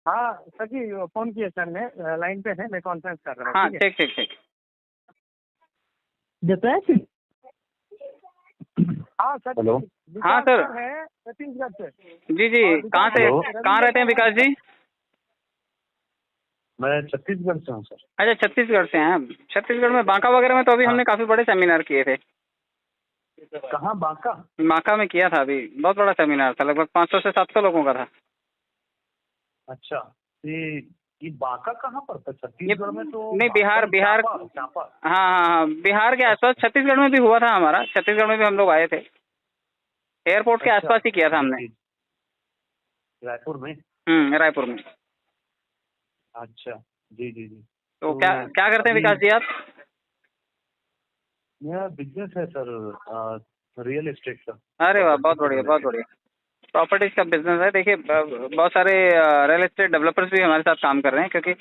हाँ सर जी, फोन किए सर ने, लाइन पे है, मैं कॉन्फ्रेंस कर रहा हूँ। हाँ ठीक है? ठीक ठीक ठीक। हाँ सर। हेलो। हाँ सर। है छत्तीसगढ़ से। जी जी, और कहाँ से, हेलो। कहाँ रहते हैं विकास जी? मैं छत्तीसगढ़ से हूँ सर। अच्छा छत्तीसगढ़ से हैं। छत्तीसगढ़ में बांका वगैरह में तो अभी हाँ। हमने काफ़ी बड़े सेमिनार किए थे। कहाँ, बांका? बांका में किया था, अभी बहुत बड़ा सेमिनार था, लगभग 500 से 700 लोगों का था। अच्छा, ये बांका कहाँ पर था? छत्तीसगढ़ में तो नहीं, बिहार बांका, बिहार चांपा। हाँ हाँ हाँ, बिहार के आसपास छत्तीसगढ़ में भी हुआ था हमारा, छत्तीसगढ़ में भी हम लोग आए थे। एयरपोर्ट के अच्छा, आसपास ही किया था जी, हमने। जी। रायपुर में? रायपुर में। अच्छा, जी जी जी। तो क्या क्या करते हैं अभी विकास जी आप? मेरा बिजनेस है सर, रियल एस्टेट का। अरे वाह, प्रॉपर्टी बहुत से बढ़िया बहुत रिलेटेड। बढ़िया। प्रॉपर्टीज का बिजनेस है। देखिए बहुत सारे रियल एस्टेट डेवलपर्स भी हमारे साथ काम कर रहे हैं, क्योंकि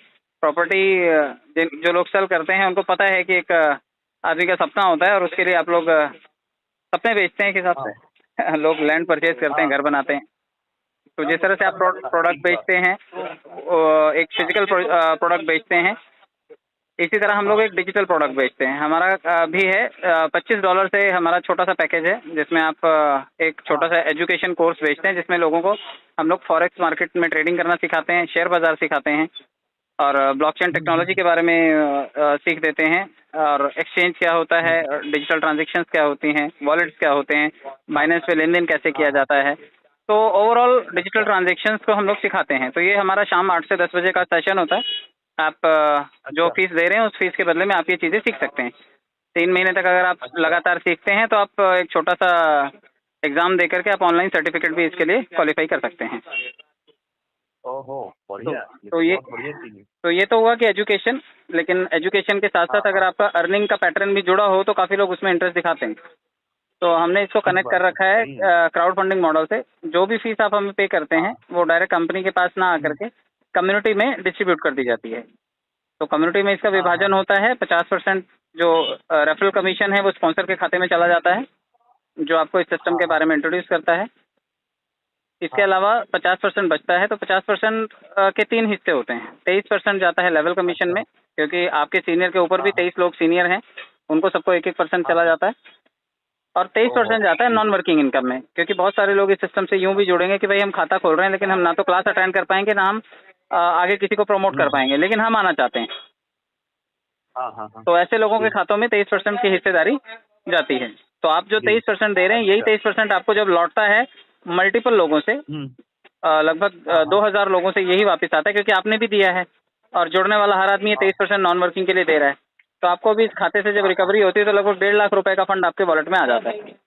प्रॉपर्टी जो लोग सेल करते हैं उनको पता है कि एक आदमी का सपना होता है, और उसके लिए आप लोग सपने बेचते हैं, एक हिसाब हाँ से लोग लैंड परचेज करते हैं, हाँ घर बनाते हैं। तो जिस तरह से आप प्रोडक्ट ठीक बात। बेचते हैं, एक फिजिकल प्रोडक्ट बेचते हैं, इसी तरह हम लोग हाँ एक डिजिटल प्रोडक्ट बेचते हैं। हमारा भी है $25 से हमारा छोटा सा पैकेज है, जिसमें आप एक छोटा हाँ। सा एजुकेशन कोर्स बेचते हैं, जिसमें लोगों को हम लोग फॉरेक्स मार्केट में ट्रेडिंग करना सिखाते हैं, शेयर बाजार सिखाते हैं, और ब्लॉकचेन टेक्नोलॉजी के बारे में सीख देते हैं, और एक्सचेंज क्या होता है, डिजिटल ट्रांजेक्शन्स क्या होती हैं, वॉलेट्स क्या होते हैं, बाइनेंस पे लेन देन कैसे हाँ किया हाँ। जाता है। तो ओवरऑल डिजिटल अच्छा ट्रांजेक्शन्स को हम लोग सिखाते हैं। तो ये हमारा शाम 8 से 10 बजे का सेशन होता है। आप जो अच्छा फीस दे रहे हैं उस फीस के बदले में आप ये चीज़ें सीख सकते हैं। 3 महीने तक अगर आप अच्छा। लगातार सीखते हैं तो आप एक छोटा सा एग्ज़ाम दे करके आप ऑनलाइन सर्टिफिकेट भी इसके लिए क्वालिफाई कर सकते हैं। ओहो, बढ़िया। ये तो तो ये बहुत बढ़िया चीज है। तो ये तो हुआ कि एजुकेशन, लेकिन एजुकेशन के साथ हाँ साथ अगर हाँ, आपका अर्निंग का पैटर्न भी जुड़ा हो तो काफ़ी लोग उसमें इंटरेस्ट दिखाते हैं। तो हमने इसको ठीक कनेक्ट कर बात है, रखा है सही है। क्राउड फंडिंग मॉडल से। जो भी फीस आप हमें पे करते हैं हाँ। वो डायरेक्ट कंपनी के पास ना आकर हम्म, के कम्युनिटी में डिस्ट्रीब्यूट कर दी जाती है। तो कम्युनिटी में इसका हाँ हाँ विभाजन हाँ। होता है। 50% जो रेफरल कमीशन है वो स्पॉन्सर के खाते में चला जाता है, जो आपको इस सिस्टम हाँ के हाँ बारे में इंट्रोड्यूस करता है। इसके हाँ। अलावा 50% बचता है, तो 50% के 3 हिस्से होते हैं। 23% जाता है लेवल कमीशन अच्छा। में, क्योंकि आपके सीनियर के ऊपर भी हाँ हाँ 23 लोग सीनियर हैं, उनको सबको 1-1% हाँ चला हाँ। जाता है। और ओहो। 23% जाता है ठीक नॉन है। वर्किंग इनकम में, क्योंकि बहुत सारे लोग इस सिस्टम से यूं भी जुड़ेंगे कि भाई हम खाता खोल रहे हैं, लेकिन हम ना तो क्लास अटेंड कर पाएंगे, ना हम आगे किसी को प्रमोट कर हम्म। पाएंगे, लेकिन हम आना चाहते हैं। हाँ हाँ हाँ। तो ऐसे लोगों के जी खातों में 23% की हिस्सेदारी जाती है। तो आप जो जी। 23% दे रहे हैं, यही अच्छा। 23% आपको जब लौटता है मल्टीपल लोगों से, हम्म। लगभग हाँ हाँ। 2000 लोगों से यही वापस आता है, क्योंकि आपने भी दिया है, और जुड़ने वाला हर आदमी ये हाँ 23% नॉन वर्किंग के लिए दे रहा है। तो आपको भी इस खाते से जब हाँ हाँ। रिकवरी होती है तो लगभग 1.5 लाख रुपए का फंड आपके वॉलेट में आ जाता है।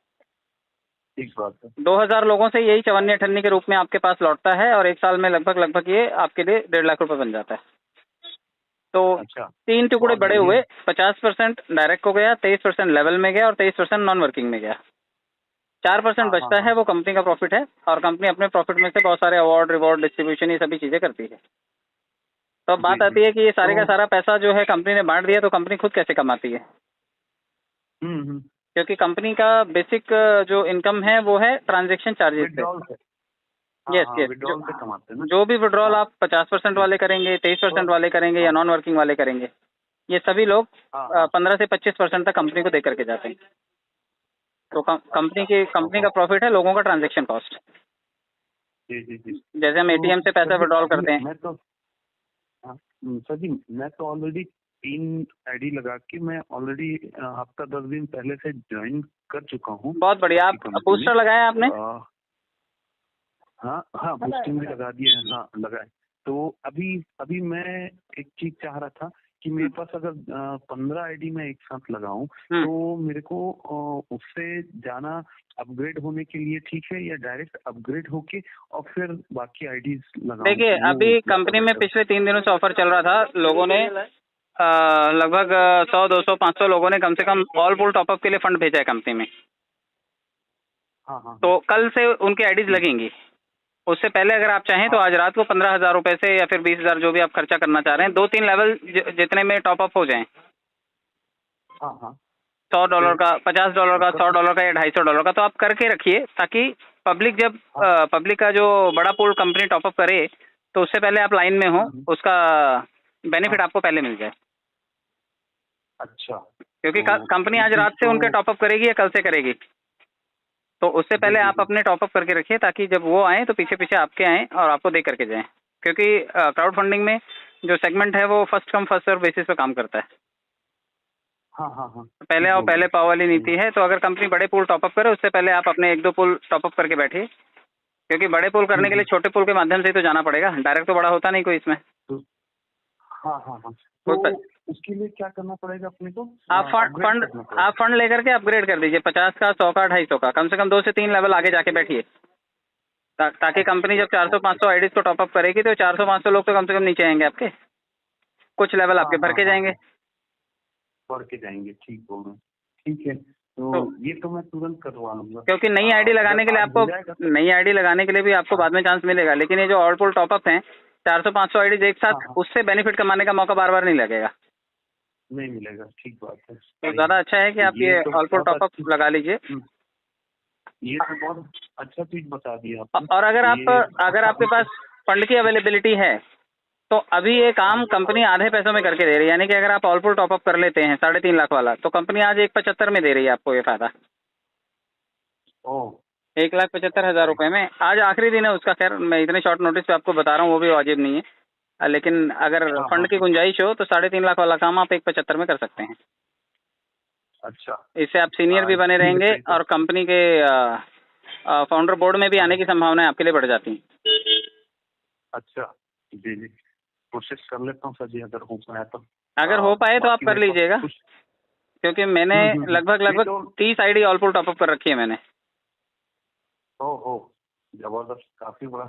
ठीक बात है। 2000 लोगों से यही चवन्नी अठन्नी के रूप में आपके पास लौटता है, और एक साल में लगभग लगभग ये आपके लिए 1.5 लाख रुपए बन जाता है। तो अच्छा, 3 टुकड़े बहुत बड़े बढ़िया। हुए, 50% डायरेक्ट को गया, 23% लेवल में गया, और 23% नॉन वर्किंग में गया। 4% हाँ हाँ बचता है, हाँ। वो कंपनी का प्रॉफिट है, और कंपनी अपने प्रॉफिट में से बहुत सारे अवार्ड, रिवॉर्ड, डिस्ट्रीब्यूशन, ये सभी चीज़ें करती है। तो अब जी बात जी। आती है कि ये सारे तो का सारा पैसा जो है कंपनी ने बांट दिया, तो कंपनी खुद कैसे कमाती है? हम्म। क्योंकि कंपनी का बेसिक जो इनकम है वो है ट्रांजैक्शन चार्जेस से। विड्रॉल से। हाँ यस हाँ, यस, जो विड्रॉल से कमाते हैं ना। जो भी विड्रॉल हाँ। आप 50% हम्म, वाले करेंगे, 23% तो वाले करेंगे, या हाँ नॉन वर्किंग वाले करेंगे, ये सभी लोग हाँ हाँ। 15 से 25% तक कंपनी को दे करके जाते हैं। तो अच्छा। कंपनी ओहो। का प्रॉफिट है लोगों का ट्रांजैक्शन कॉस्ट। जी जी जी। जैसे हम तो एटीएम से सर पैसा जी, विड्रॉल अभी करते हैं। मैं तो हाँ, सर जी मैं तो ऑलरेडी 3 आईडी लगा के मैं ऑलरेडी हफ्ता 10 दिन पहले से ज्वाइन कर चुका हूँ बहुत बढ़िया। आपकी आप कंपनी में। बूस्टर लगाया आपने? हाँ हाँ, बूस्टिंग भी लगा दिया है, हाँ लगाए। तो अभी अभी मैं एक चीज चाह रहा था कि मेरे पास अगर 15 आईडी में एक साथ लगाऊं हम्म। तो मेरे को उससे जाना अपग्रेड होने के लिए ठीक है, या डायरेक्ट अपग्रेड होके और फिर बाकी आईडीज लगाऊं, देखिए, वो अभी ज्यादा कंपनी में बेटर? पिछले 3 दिनों से ऑफर चल रहा था। लोगों ने लगभग 100, 200, 500 लोगों ने कम से कम ऑल पूल टॉपअप के लिए फंड भेजा है कंपनी में। हाँ हाँ हाँ। तो कल से उनकी आईडीज ठीक। लगेंगी। उससे पहले अगर आप चाहें तो हाँ आज रात को 15,000 रुपए से, या फिर 20,000, जो भी आप खर्चा करना चाह रहे हैं, 2-3 लेवल जितने में टॉपअप हो जाएं, हाँ हाँ। $100 फिर का, $50 का, कर $100 का, या $250 का, तो आप करके रखिए, ताकि पब्लिक जब हाँ पब्लिक का जो बड़ा पूल कंपनी टॉपअप करे, तो उससे पहले आप लाइन में हो, उसका बेनिफिट हाँ। आपको पहले मिल जाए। अच्छा, क्योंकि तो कंपनी ये आज चीज रात से उनके तो टॉपअप करेगी या कल से करेगी, तो उससे जी पहले जी आप जी। अपने टॉपअप करके रखिए, ताकि जब वो आए तो पीछे पीछे आपके आएँ और आपको दे करके जाएं। क्योंकि क्राउड फंडिंग में जो सेगमेंट है वो first come first serve basis पे काम करता है। हाँ हाँ हाँ, पहले ठीक आओ बोल रहे पहले पाओ वाली हैं। नीति है, तो अगर कंपनी बड़े पूल टॉपअप करे उससे पहले आप अपने 1-2 पूल टॉपअप करके बैठिए। क्योंकि बड़े पुल करने के लिए हम्म। छोटे पुल के माध्यम से ही तो जाना पड़ेगा, डायरेक्ट तो बड़ा होता नहीं कोई इसमें। तो हाँ हाँ हाँ, वो तो उसके लिए क्या करना पड़ेगा अपने को? आप अपग्रेड करना पड़ेगा? आप फंड लेकर के अपग्रेड कर दीजिए, 50 का, 100 का, 250 का, कम से कम 2 से 3 लेवल आगे जाके बैठिए, ताकि कंपनी जब 400-500 आईडीज को टॉपअप करेगी तो 400-500 लोग तो कम से कम नीचे आएंगे आपके, कुछ लेवल हाँ आपके भर हाँ के हाँ जाएंगे। हाँ, पढ़ के जाएंगे, ठीक बोल रहे हैं। ठीक है, तो तो ये तो मैं तुरंत करवा लूंगा। क्योंकि नई आईडी अगर लगाने के लिए आज आपको हो जाएगा तो नई आईडी लगाने के लिए भी आपको हाँ बाद में चांस मिलेगा, लेकिन ये जो ऑल पुल टॉपअप हैं 400-500 आईडीज एक हाँ साथ, हाँ, उससे बेनिफिट कमाने का मौका बार बार नहीं लगेगा। नहीं मिलेगा, ठीक बात है, तो सही है। ज़्यादा अच्छा है कि तो आप ये ये तो ऑल पुल बहुत टॉपअप अच्छी लगा लीजिए। ये तो बहुत अच्छा चीज बता दी आपने। और अगर ये आपके पास फंड की अवेलेबिलिटी है तो अभी ये काम हाँ, कंपनी आधे पैसों में करके दे रही है। यानी कि अगर आप ऑल पुल टॉपअप कर लेते हैं 3.5 लाख वाला, तो कंपनी आज 1.75 में दे रही है आपको ये फायदा, ओ 1,75,000 रुपये में। आज आखिरी दिन है उसका, खैर मैं इतने शॉर्ट नोटिस पे आपको बता रहा हूँ, वो भी वाजिब नहीं है। लेकिन अगर हाँ हाँ फंड की हाँ, गुंजाइश हो तो 3.5 लाख वाला काम आप 1.75 में कर सकते हैं। अच्छा। इससे आप सीनियर भी बने इसमें रहेंगे से तो और कंपनी के फाउंडर बोर्ड में भी हाँ आने की संभावनाएं आपके लिए बढ़ जाती हैं। अच्छा, जी जी, कोशिश कर लेता हूँ सर जी, अगर हो पाया तो। अगर हो पाए तो आप बाकी कर मेरे को लीजिएगा, कुछ क्योंकि मैंने लगभग नहीं लगभग तो 30 आईडी ऑल पुल टॉपअप कर रखी है मैंने। ओ जबरदस्त, काफी बड़ा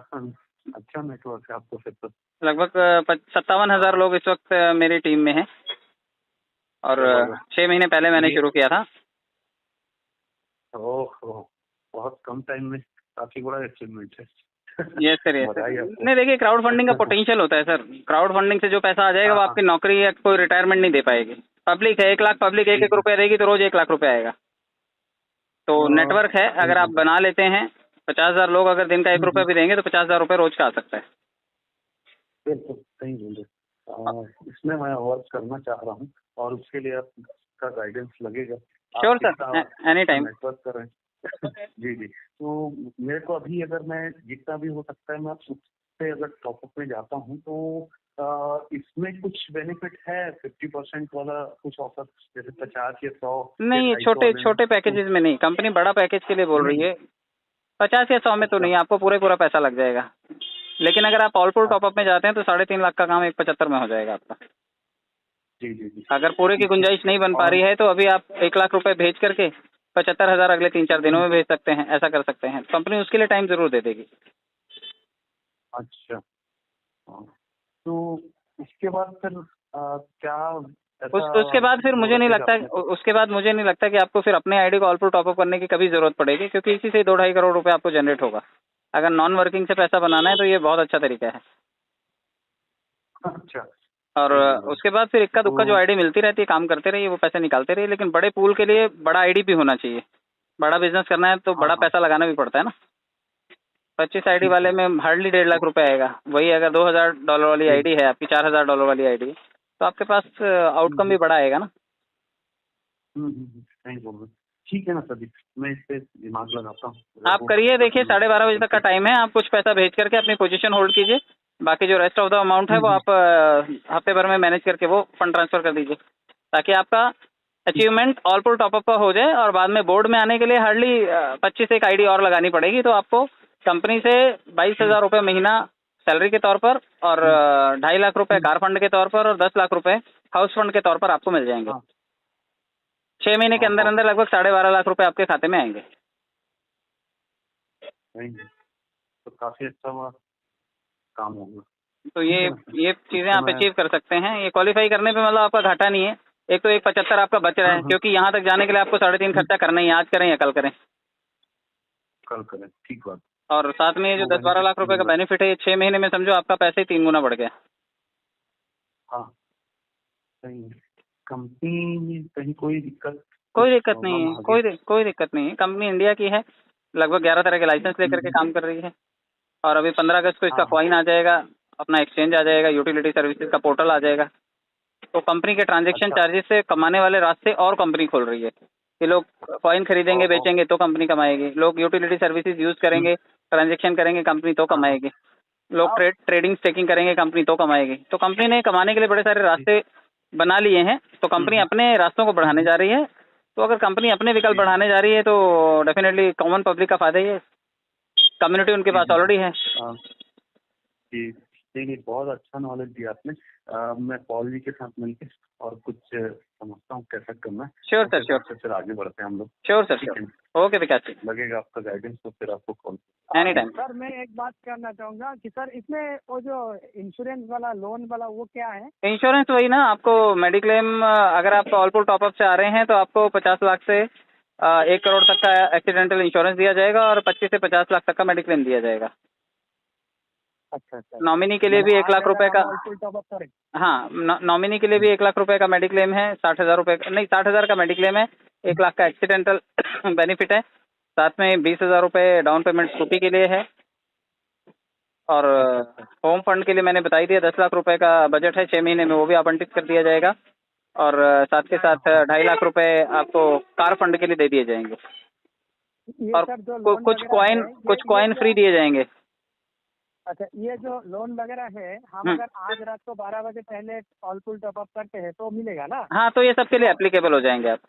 अच्छा नेटवर्क है आपको फिर तो। लगभग 57,000 लोग इस वक्त मेरी टीम में हैं, और जबरदस्त, 6 महीने पहले मैंने ये शुरू किया था। ओह बहुत कम टाइम में काफी बड़ा अचीवमेंट है। यस सर, यस बधाई सर। आपको। नहीं देखिए, क्राउड फंडिंग का पोटेंशियल होता है सर। क्राउड फंडिंग से जो पैसा आ जाएगा हाँ वो हाँ, आपकी नौकरी या कोई रिटायरमेंट नहीं दे पाएगी। पब्लिक है 1 लाख, पब्लिक एक सही एक रुपया देगी तो रोज 1 लाख रुपया आएगा। तो नेटवर्क है, सही अगर आप बोल बना लेते हैं, 50,000 लोग अगर दिन का 1 रुपया रहे भी देंगे तो 50,000 रुपये रोज का आ सकता है। बिल्कुल सही बोल रहे। इसमें मैं वर्क करना चाह रहा हूँ और उसके लिए आपका गाइडेंस लगेगा। श्योर आप सर, कितना एनी टाइम। नेटवर्क कर रहे हैं। जी जी, तो मेरे को अभी अगर मैं जितना भी हो सकता है मैं उससे अगर टॉपअप में जाता हूँ तो इसमें कुछ बेनिफिट है 50% वाला कुछ ऑफर, जैसे 50 या 100 या नहीं, ये 250 छोटे वाले में छोटे तो पैकेजेस में नहीं, कंपनी बड़ा पैकेज के लिए बोल रही नहीं? है। 50 या 100 में तो अच्छा नहीं, आपको पूरा पैसा लग जाएगा। लेकिन अगर आप ऑल पुल टॉपअप में अच्छा, जाते हैं तो 3.5 लाख का काम 1.75 में हो जाएगा आपका। जी जी जी, अगर पूरे की ठीक है। गुंजाइश नहीं बन पा और रही है तो अभी आप 1 लाख रुपए भेज करके 75,000 अगले 3-4 दिनों में भेज सकते हैं, ऐसा कर सकते हैं। कंपनी उसके लिए टाइम जरूर दे देगी। अच्छा, हाँ, तो उसके बाद फिर क्या ऐसा उसके बाद फिर वो मुझे नहीं रहेगा लगता, अपने को? उसके बाद मुझे नहीं लगता कि आपको फिर अपने आईडी को ऑल पुल टॉपअप करने की कभी जरूरत पड़ेगी, क्योंकि इसी से 2-2.5 करोड़ रुपए आपको जनरेट होगा। अगर नॉन वर्किंग से पैसा बनाना है तो ये बहुत अच्छा तरीका है। अच्छा, और सही बोल रहे हैं। उसके बाद फिर इक्का दुक्का जो तो आईडी मिलती रहती है, काम करते रहिए, वो पैसे निकालते रहिए। लेकिन बड़े पूल के लिए बड़ा आईडी भी होना चाहिए। बड़ा बिजनेस करना है तो हाँ बड़ा हाँ, पैसा लगाना भी पड़ता है ना। 25 आईडी ठीक वाले है। में हार्डली 1.5 लाख रुपए आएगा। वही अगर $2,000 वाली हम्म, आईडी है आपकी, $4,000 वाली आईडी, तो आपके पास आउटकम भी बड़ा आएगा ना। सही बोल रहे हैं। ठीक है ना सर जी, मैं इस पे दिमाग लगाता हूँ, अगर आप हो करिए, पाएगा तो देखिए मैं 12:30 बजे तक का बिल्कुल। टाइम है। आप कुछ पैसा भेज करके अपनी पोजीशन होल्ड कीजिए। बाकी जो रेस्ट ऑफ द अमाउंट है वो आप हफ्ते भर में मैनेज करके वो फंड ट्रांसफर कर दीजिए, ताकि आपका ठीक है। अचीवमेंट ऑल पुल टॉपअप का हो जाए। और बाद में बोर्ड में आने के लिए हार्डली 25 एक आईडी और लगानी पड़ेगी, तो आपको कंपनी से 22,000 रुपये महीना सैलरी के तौर पर, और 2.5 लाख रुपए हम्म, कार फंड के तौर पर, और 10 लाख रुपए हाउस फंड के तौर पर आपको मिल जाएंगे। हाँ 6 महीने के हाँ अंदर हाँ, अंदर लगभग 12.5 लाख रुपए आपके खाते में आएंगे। सही है। तो काफी अच्छा हुआ, काम होगा। तो ठीक ये है ना सर, ये चीज़ें तो आप मैं अचीव कर सकते हैं। ये क्वालिफाई करने पे मतलब आपका घाटा नहीं है। एक तो 1.75 आपका बच रहा है, हाँ, क्योंकि यहाँ तक जाने के लिए आपको 3.5 खर्चा करना ही है, आज करें या कल करें। कल करें, ठीक बात। और साथ में ये जो वो 10-12 बेनिफिट लाख रुपए का मिल रहा बेनिफिट है, ये 6 महीने में समझो आपका पैसे ही 3 गुना बढ़ गया। है। हाँ सही है। कंपनी में कहीं कोई दिक्कत, कोई कुछ दिक्कत नहीं प्रॉब्लम है, आगे? कोई दिक्कत नहीं है। कंपनी इंडिया की है, लगभग 11 तरह के लाइसेंस लेकर के काम कर रही है। और अभी 15 अगस्त को इसका हाँ हाँ, कॉइन आ जाएगा। अपना एक्सचेंज आ जाएगा, यूटिलिटी सर्विसेज का पोर्टल आ जाएगा। तो कंपनी के ट्रांजैक्शन अच्छा। चार्जेस से कमाने वाले रास्ते और कंपनी खोल रही है कि लोग कॉइन खरीदेंगे ओहो। बेचेंगे तो कंपनी कमाएगी, लोग यूटिलिटी सर्विसेज यूज करेंगे ट्रांजैक्शन करेंगे कंपनी तो हाँ। कमाएगी, लोग ट्रेडिंग स्टेकिंग करेंगे कंपनी तो कमाएगी। तो कंपनी ने कमाने के लिए बड़े सारे रास्ते बना लिए हैं, तो कंपनी अपने रास्तों को बढ़ाने जा रही है। तो अगर कंपनी अपने विकल्प जी बढ़ाने जा रही है तो डेफिनेटली कॉमन पब्लिक का फायदा ही है, कम्युनिटी उनके जी पास जी ऑलरेडी है। हाँ, जी नहीं नहीं, बहुत अच्छा नॉलेज दिया आपने। मैं पॉल जी के साथ मिलकर और कुछ समझता हूँ कैसा करना है, श्योर उस सर, हिसाब श्योर, से फिर आगे बढ़ते हैं हम लोग। श्योर सर, ठीक है, श्योर। ओके विकास जी, लगेगा आपका गाइडेंस तो फिर आपको कॉल। Any time. सर मैं एक बात करना चाहूंगा कि सर इसमें वो जो इंश्योरेंस वाला लोन वाला वो क्या है? इंश्योरेंस वही ना, आपको मेडिक्लेम अगर आप ऑलपुल टॉपअप से आ रहे हैं तो आपको 50 लाख से 1 करोड़ तक का एक्सीडेंटल इंश्योरेंस दिया जाएगा और 25 से 50 लाख तक का मेडिक्लेम दिया जाएगा। अच्छा अच्छा। नॉमिनी के लिए भी 1 लाख रुपए का, फुल टॉपअप करें? हाँ नॉमिनी के लिए भी 1 लाख रुपए का मेडिक्लेम है, 60,000 रुपए नहीं 60,000 का मेडिक्लेम है, 1 लाख का एक्सीडेंटल बेनिफिट है, साथ में 20,000 रुपए डाउन पेमेंट स्कूटी के लिए है। और होम फंड के लिए मैंने बताई दिया 10 लाख रुपए का बजट है 6 महीने में, वो भी आवंटित कर दिया जाएगा। और साथ के साथ 2.5 लाख रुपए आपको कार फंड के लिए दे दिए जाएंगे। ये और सर जो लोन कुछ वगैरह कॉइन है, कुछ ये कॉइन फ्री दिए जाएंगे। अच्छा, ये जो लोन वगैरह है हम अगर आज रात को 12 बजे पहले ऑल फुल टॉपअप करते हैं तो मिलेगा ना? हाँ, तो ये सबके लिए एप्लीकेबल हो जाएंगे आप।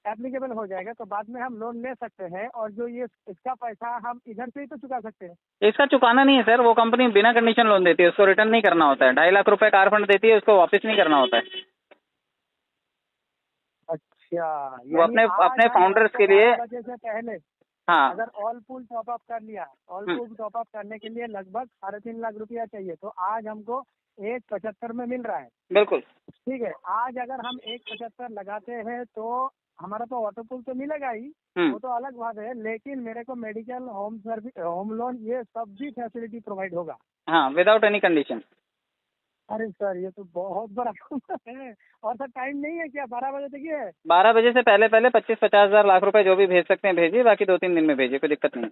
एप्लीकेबल हो जाएगा तो बाद में हम लोन ले सकते हैं, और जो ये इसका पैसा हम इधर से ही तो चुका सकते हैं। इसका चुकाना नहीं है सर, वो कंपनी बिना कंडीशन लोन देती है, उसको रिटर्न नहीं करना होता है। 2.5 लाख रुपए कार फंड देती है, उसको वापस नहीं करना होता है। अच्छा, वो अपने फाउंडर्स के लिए, 12 बजे से पहले हाँ अगर ऑल फुल टॉपअप कर लिया, ऑल फुल टॉपअप करने के लिए लगभग 3.5 लाख रुपया चाहिए, तो आज हमको 1.75 में मिल रहा है। बिल्कुल। ठीक है, आज अगर हम 1.75 लगाते हैं तो हमारा तो ऑटो पुल तो मिलेगा ही, वो तो अलग बात है, लेकिन मेरे को medical, home service, home loan, ये सब भी फैसिलिटी प्रोवाइड होगा। हाँ, विदाउट एनी कंडीशन। अरे सर ये तो बहुत बड़ा है। और सर टाइम नहीं है क्या? 12 बजे तक ही है? 12 बजे से पहले 25-50 हजार लाख रुपए जो भी भेज सकते हैं भेजिए, बाकी 2-3 दिन में भेजिए, कोई दिक्कत नहीं।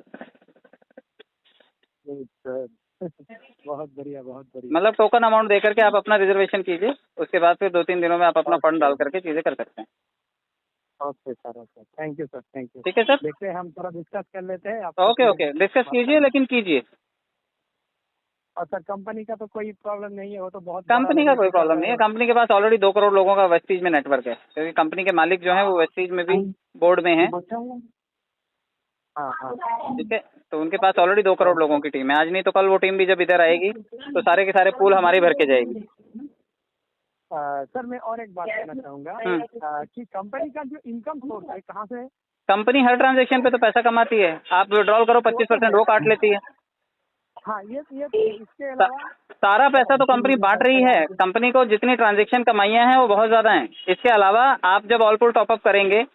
सर बहुत बढ़िया, बहुत बढ़िया। मतलब टोकन अमाउंट दे करके आप अपना रिजर्वेशन कीजिए, उसके बाद फिर 2-3 दिनों में आप अपना फंड डाल करके चीजें कर सकते हैं। Okay sir, okay, thank you sir, thank you. ठीक है सर, देखते हैं, हम थोड़ा डिस्कस कर लेते हैं। ओके ओके, डिस्कस कीजिए लेकिन कीजिए। और सर कंपनी का तो कोई प्रॉब्लम नहीं है, वो तो बहुत कंपनी का कोई प्रॉब्लम नहीं है, कंपनी के पास ऑलरेडी 2 करोड़ लोगों का वेस्टीज में नेटवर्क है, क्योंकि कंपनी के मालिक जो हैं वो वेस्टीज में भी बोर्ड में हैं। हाँ हाँ। ठीक है, तो उनके पास ऑलरेडी 2 करोड़ लोगों की टीम है। आज नहीं तो कल वो टीम भी जब इधर आएगी तो सारे के सारे पूल हमारी भर के जाएगी। सर मैं और एक बात कहना चाहूँगा कि कंपनी का जो इनकम सोर्स है कहाँ से है? कंपनी हर ट्रांजेक्शन पे तो पैसा कमाती है, आप विड्रॉल करो 25% वो काट लेती है। हाँ, ये इसके अलावा सारा पैसा तो कंपनी बांट रही है, कंपनी को जितनी ट्रांजैक्शन कमाइयां हैं वो बहुत ज्यादा हैं। इसके अलावा आप जब ऑल पुल टॉपअप करेंगे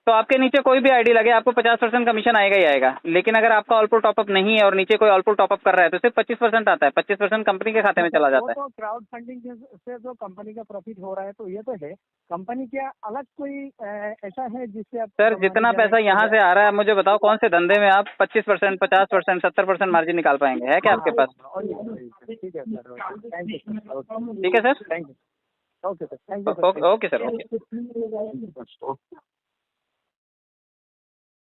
तो आपके नीचे कोई भी आईडी लगे आपको 50% कमीशन आएगा ही आएगा। लेकिन अगर आपका ऑल पुल टॉपअप नहीं है और नीचे कोई ऑल पुल टॉपअप कर रहा है तो सिर्फ 25% आता है, 25% कंपनी के खाते में चला जाता है। तो क्राउड फंडिंग से जो कंपनी का प्रॉफिट हो रहा है तो ये तो है, कंपनी क्या अलग कोई ऐसा है जिससे आप सर जितना पैसा यहाँ से आ रहा है मुझे बताओ कौन से धंधे में आप 25%, 50%, 70% मार्जिन निकाल पाएंगे? है क्या आपके पास? ठीक है सर, थैंक यू सर। ठीक है sir, thank you. Okay sir, thank you. Okay sir, okay.